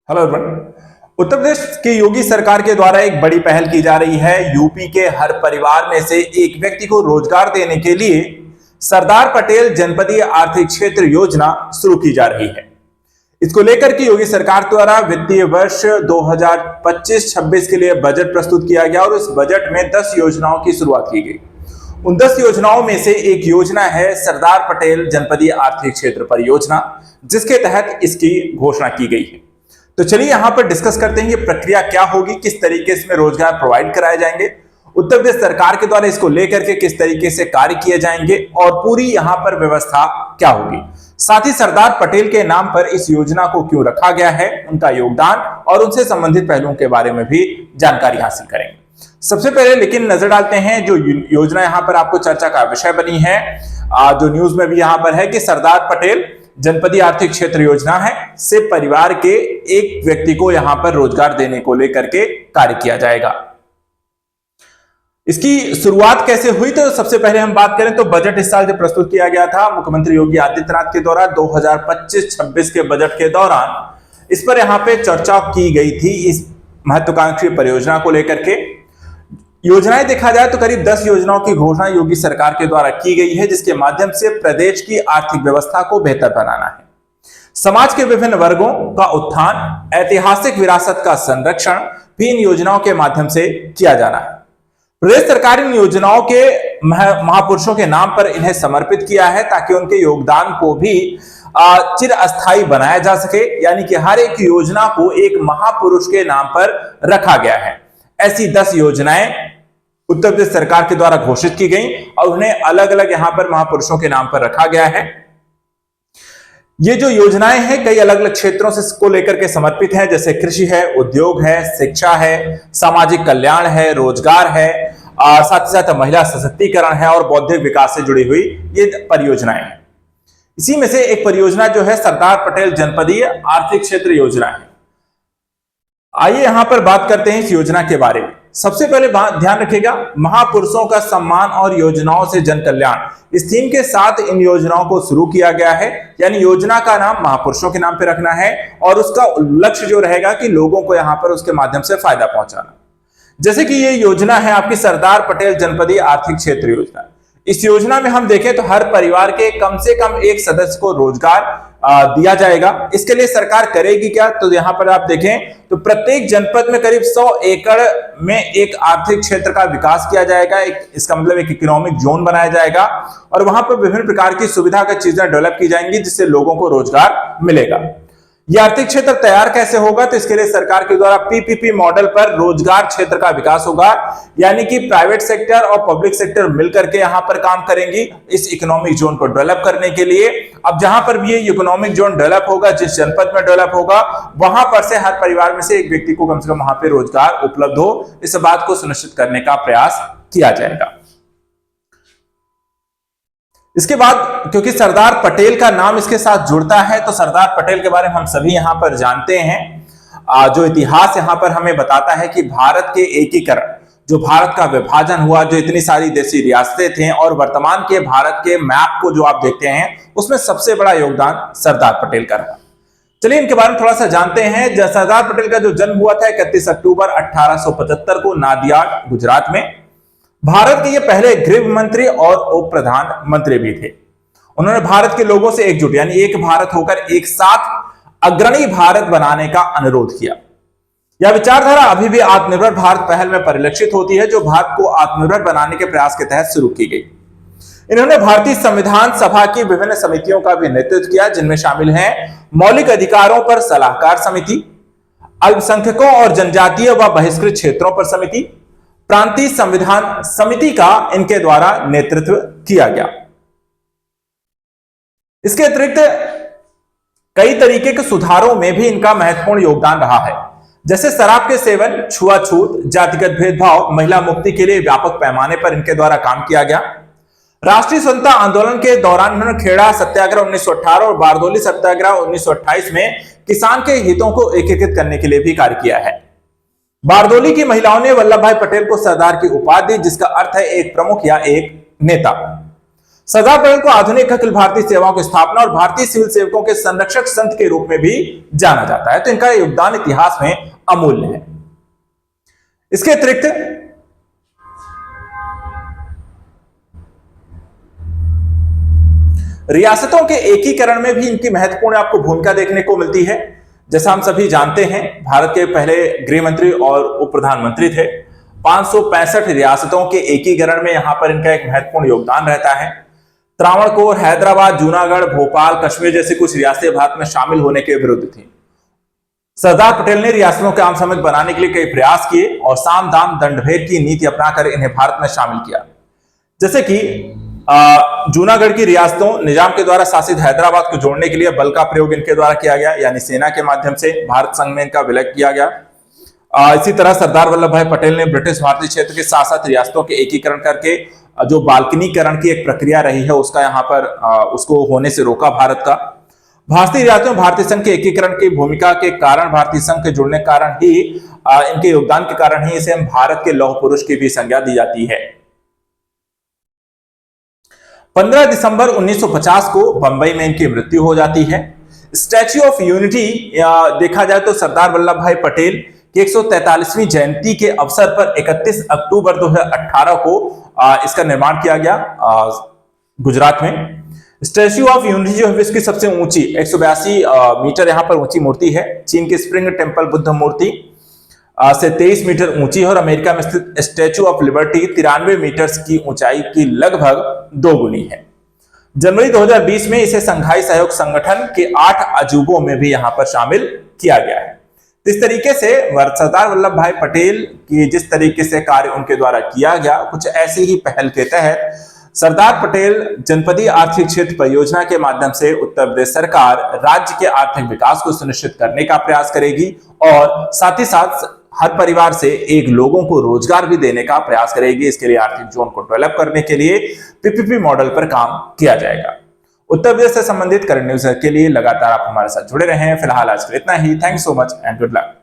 Hello everyone. Uttar Pradesh की योगी सरकार के द्वारा एक बड़ी पहल की जा रही है। यूपी के हर परिवार में से एक व्यक्ति को रोजगार देने के लिए सरदार पटेल जनपदीय आर्थिक क्षेत्र योजना शुरू की जा रही है। इसको लेकर के योगी सरकार द्वारा वित्तीय वर्ष 2025-26 के लिए बजट प्रस्तुत किया गया और इस बजट में 10 योजनाओं की शुरुआत की गई। उन 10 योजनाओं में से एक योजना है सरदार पटेल जनपदीय आर्थिक क्षेत्र परियोजना, जिसके तहत इसकी घोषणा की गई है। तो चलिए यहां पर डिस्कस करते हैं ये प्रक्रिया क्या होगी, किस तरीके से इसमें रोजगार प्रोवाइड कराए जाएंगे, उत्तर प्रदेश सरकार के द्वारा इसको लेकर के किस तरीके से कार्य किए जाएंगे और पूरी यहां पर व्यवस्था क्या होगी। साथ ही सरदार पटेल के नाम पर इस योजना को क्यों रखा गया है, उनका योगदान और उनसे संबंधित पहलुओं के बारे में भी जानकारी हासिल करेंगे। सबसे पहले लेकिन नजर डालते हैं जो योजना यहां पर आपको चर्चा का विषय बनी है, जो न्यूज में भी यहां पर है कि सरदार पटेल जनपदीय आर्थिक क्षेत्र योजना है से परिवार के एक व्यक्ति को यहां पर रोजगार देने को लेकर के कार्य किया जाएगा। इसकी शुरुआत कैसे हुई, तो सबसे पहले हम बात करें तो बजट इस साल जो प्रस्तुत किया गया था मुख्यमंत्री योगी आदित्यनाथ के द्वारा 2025-26 के बजट के दौरान इस पर यहां पे चर्चा की गई थी। इस महत्वाकांक्षी परियोजना को लेकर के योजनाएं देखा जाए तो करीब 10 योजनाओं की घोषणा योगी सरकार के द्वारा की गई है, जिसके माध्यम से प्रदेश की आर्थिक व्यवस्था को बेहतर बनाना है, समाज के विभिन्न वर्गों का उत्थान, ऐतिहासिक विरासत का संरक्षण भी इन योजनाओं के माध्यम से किया जाना है। प्रदेश सरकार इन योजनाओं के महापुरुषों के नाम पर इन्हें समर्पित किया है ताकि उनके योगदान को भी चिरस्थायी बनाया जा सके, यानी कि हर एक योजना को एक महापुरुष के नाम पर रखा गया है। ऐसी 10 योजनाएं उत्तर प्रदेश सरकार के द्वारा घोषित की गई और उन्हें अलग अलग यहां पर महापुरुषों के नाम पर रखा गया है। ये जो योजनाएं हैं कई अलग अलग क्षेत्रों से को लेकर के समर्पित है, जैसे कृषि है, उद्योग है, शिक्षा है, सामाजिक कल्याण है, रोजगार है, और साथ ही साथ महिला सशक्तिकरण है और बौद्धिक विकास से जुड़ी हुई ये परियोजनाएं हैं। इसी में से एक परियोजना जो है सरदार पटेल जनपदीय आर्थिक क्षेत्र योजना है। आइए यहां पर बात करते हैं इस योजना के बारे में। सबसे पहले ध्यान रखिएगा, महापुरुषों का सम्मान और योजनाओं से जन कल्याण, इस थीम के साथ इन योजनाओं को शुरू किया गया है। यानी योजना का नाम महापुरुषों के नाम पे रखना है और उसका लक्ष्य जो रहेगा कि लोगों को यहां पर उसके माध्यम से फायदा पहुंचाना। जैसे कि ये योजना है आपकी सरदार पटेल जनपदीय आर्थिक क्षेत्र योजना। इस योजना में हम देखें तो हर परिवार के कम से कम एक सदस्य को रोजगार दिया जाएगा। इसके लिए सरकार करेगी क्या, तो यहां पर आप देखें तो प्रत्येक जनपद में करीब 100 एकड़ में एक आर्थिक क्षेत्र का विकास किया जाएगा। इसका मतलब एक इकोनॉमिक जोन बनाया जाएगा और वहां पर विभिन्न प्रकार की सुविधा की चीजें डेवलप की जाएंगी जिससे लोगों को रोजगार मिलेगा। यह आर्थिक क्षेत्र तैयार कैसे होगा, तो इसके लिए सरकार के द्वारा पीपीपी मॉडल पर रोजगार क्षेत्र का विकास होगा, यानी कि प्राइवेट सेक्टर और पब्लिक सेक्टर मिलकर के यहां पर काम करेंगी इस इकोनॉमिक जोन को डेवलप करने के लिए। अब जहां पर भी ये इकोनॉमिक जोन डेवलप होगा, जिस जनपद में डेवलप होगा, वहां पर से हर परिवार में से एक व्यक्ति को कम से कम वहां पर रोजगार उपलब्ध हो, इस बात को सुनिश्चित करने का प्रयास किया जाएगा। इसके बाद क्योंकि सरदार पटेल का नाम इसके साथ जुड़ता है तो सरदार पटेल के बारे में हम सभी यहां पर जानते हैं। जो इतिहास यहां पर हमें बताता है कि भारत के एकीकरण, जो भारत का विभाजन हुआ, जो इतनी सारी देशी रियासतें थी और वर्तमान के भारत के मैप को जो आप देखते हैं उसमें सबसे बड़ा योगदान सरदार पटेल का रहा। चलिए इनके बारे में थोड़ा सा जानते हैं। सरदार पटेल का जो जन्म हुआ था 31 अक्टूबर 1875 को नादियाड गुजरात में। भारत के ये पहले गृह मंत्री और उप प्रधानमंत्री भी थे। उन्होंने भारत के लोगों से एकजुट यानी एक भारत होकर एक साथ अग्रणी भारत बनाने का अनुरोध किया। यह विचारधारा अभी भी आत्मनिर्भर भारत पहल में परिलक्षित होती है, जो भारत को आत्मनिर्भर बनाने के प्रयास के तहत शुरू की गई। इन्होंने भारतीय संविधान सभा की विभिन्न समितियों का भी नेतृत्व किया, जिनमें शामिल हैं मौलिक अधिकारों पर सलाहकार समिति, अल्पसंख्यकों और जनजातीय व बहिष्कृत क्षेत्रों पर समिति, प्रांतीय संविधान समिति का इनके द्वारा नेतृत्व किया गया। इसके अतिरिक्त कई तरीके के सुधारों में भी इनका महत्वपूर्ण योगदान रहा है, जैसे शराब के सेवन, छुआछूत, जातिगत भेदभाव, महिला मुक्ति के लिए व्यापक पैमाने पर इनके द्वारा काम किया गया। राष्ट्रीय स्वतंत्रता आंदोलन के दौरान उन्होंने खेड़ा सत्याग्रह 1918 और बारदोली सत्याग्रह 1928 में किसान के हितों को एकीकृत करने के लिए भी कार्य किया है। बारदोली की महिलाओं ने वल्लभ भाई पटेल को सरदार की उपाधि दी, जिसका अर्थ है एक प्रमुख या एक नेता। सरदार पटेल को आधुनिक अखिल भारतीय सेवाओं की स्थापना और भारतीय सिविल सेवकों के संरक्षक संत के रूप में भी जाना जाता है, तो इनका योगदान इतिहास में अमूल्य है। इसके अतिरिक्त रियासतों के एकीकरण में भी इनकी महत्वपूर्ण आपको भूमिका देखने को मिलती है। जैसा हम सभी जानते हैं, भारत के पहले गृह मंत्री और उप प्रधानमंत्री थे। 565 रियासतों के एकीकरण में यहां पर इनका एक महत्वपूर्ण योगदान रहता है। त्रावणकोर, हैदराबाद, जूनागढ़, भोपाल, कश्मीर जैसी कुछ रियासतें भारत में शामिल होने के विरुद्ध थी। सरदार पटेल ने रियासतों के आम समझ बनाने के लिए कई प्रयास किए और साम दाम दंडभेद की नीति अपनाकर इन्हें भारत में शामिल किया। जैसे कि जूनागढ़ की रियासतों निजाम के द्वारा शासित हैदराबाद को जोड़ने के लिए बल का प्रयोग इनके द्वारा किया गया, यानी सेना के माध्यम से भारत संघ में इनका विलय किया गया। इसी तरह सरदार वल्लभ भाई पटेल ने ब्रिटिश भारतीय क्षेत्र के साथ साथ रियासतों के एकीकरण करके जो बाल्कनीकरण की एक प्रक्रिया रही है उसका यहाँ पर उसको होने से रोका भारत का। भारतीय रियासतों में भारतीय संघ के एकीकरण की भूमिका के कारण, भारतीय संघ के जुड़ने के कारण ही, इनके योगदान के कारण ही इसे हम भारत के लौह पुरुष की भी संज्ञा दी जाती है। 15 दिसंबर 1950 को बंबई में इनकी मृत्यु हो जाती है। स्टैच्यू ऑफ यूनिटी देखा जाए तो सरदार वल्लभ भाई पटेल की 143वीं जयंती के अवसर पर 31 अक्टूबर 2018 को इसका निर्माण किया गया गुजरात में। स्टैच्यू ऑफ यूनिटी जो है विश्व की सबसे ऊंची 182 मीटर यहां पर ऊंची मूर्ति है। चीन के स्प्रिंग टेम्पल बुद्ध मूर्ति से 23 मीटर ऊंची है और अमेरिका में स्थित स्टैच्यू ऑफ लिबर्टी 93 मीटर की ऊंचाई की लगभग 2 गुनी है। जनवरी 2020 में इसे संघाई सहयोग संगठन के 8 अजूबों में भी यहां पर शामिल किया गया है। इस तरीके से सरदार वल्लभ भाई पटेल की जिस तरीके से कार्य उनके द्वारा किया गया, कुछ ऐसी ही पहल के तहत सरदार पटेल जनपदीय आर्थिक क्षेत्र परियोजना के माध्यम से उत्तर प्रदेश सरकार राज्य के आर्थिक विकास को सुनिश्चित करने का प्रयास करेगी और साथ ही साथ हर परिवार से एक लोगों को रोजगार भी देने का प्रयास करेगी। इसके लिए आर्थिक जोन को डेवलप करने के लिए पीपीपी मॉडल पर काम किया जाएगा। उत्तर प्रदेश से संबंधित करंट न्यूज के लिए लगातार आप हमारे साथ जुड़े रहें। फिलहाल आज के लिए इतना ही। Thanks so much and good luck.